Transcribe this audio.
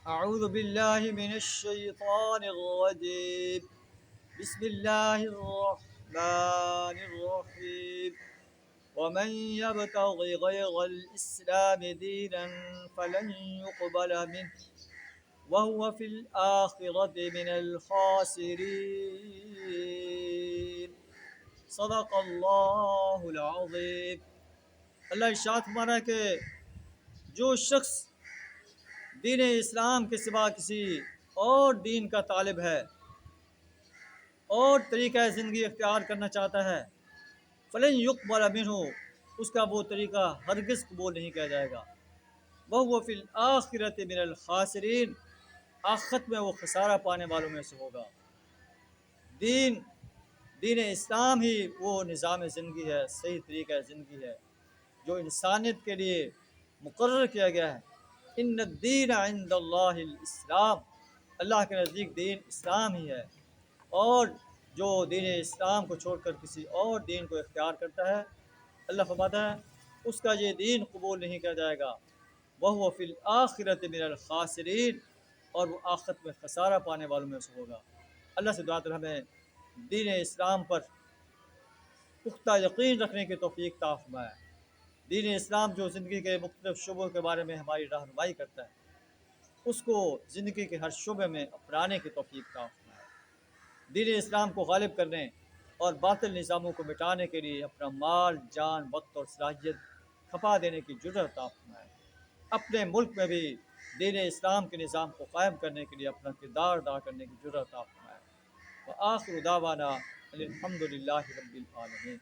أعوذ بالله من الشيطان الرجيم. بسم الله الرحمن الرحيم. ومن يبتغ غير الإسلام دينا فلن يقبل منه وهو في الآخرة من الخاسرين. صدق اللہ العظیم. اللہ ارشاد فرمانا ہے کہ جو شخص دین اسلام کے سوا کسی اور دین کا طالب ہے اور طریقہ زندگی اختیار کرنا چاہتا ہے، فلن یقبل منہ، اس کا وہ طریقہ ہرگز قبول نہیں کیا جائے گا. وہ فی الآخرۃ من الخاسرین، آخرت میں وہ خسارہ پانے والوں میں سے ہوگا. دین اسلام ہی وہ نظام زندگی ہے، صحیح طریقہ زندگی ہے جو انسانیت کے لیے مقرر کیا گیا ہے. ان الدین عند اللہ الاسلام، اللہ کے نزدیک دین اسلام ہی ہے. اور جو دین اسلام کو چھوڑ کر کسی اور دین کو اختیار کرتا ہے، اللہ فرماتا ہے اس کا یہ دین قبول نہیں کیا جائے گا. وہ فی الآخرۃ من الخاسرین، اور وہ آخرت میں خسارہ پانے والوں میں سے ہوگا. اللہ سے دعا کریں ہمیں دین اسلام پر پختہ یقین رکھنے کی توفیق عطا فرمائے. دین اسلام جو زندگی کے مختلف شعبوں کے بارے میں ہماری رہنمائی کرتا ہے، اس کو زندگی کے ہر شعبے میں اپنانے کی توفیق عطا فرمائے. دین اسلام کو غالب کرنے اور باطل نظاموں کو مٹانے کے لیے اپنا مال، جان، وقت اور صلاحیت کھپا دینے کی جرأت عطا فرمائے. اپنے ملک میں بھی دین اسلام کے نظام کو قائم کرنے کے لیے اپنا کردار ادا کرنے کی جرأت عطا فرمائے. وآخر دعوانا الحمد للہ رب العالمین.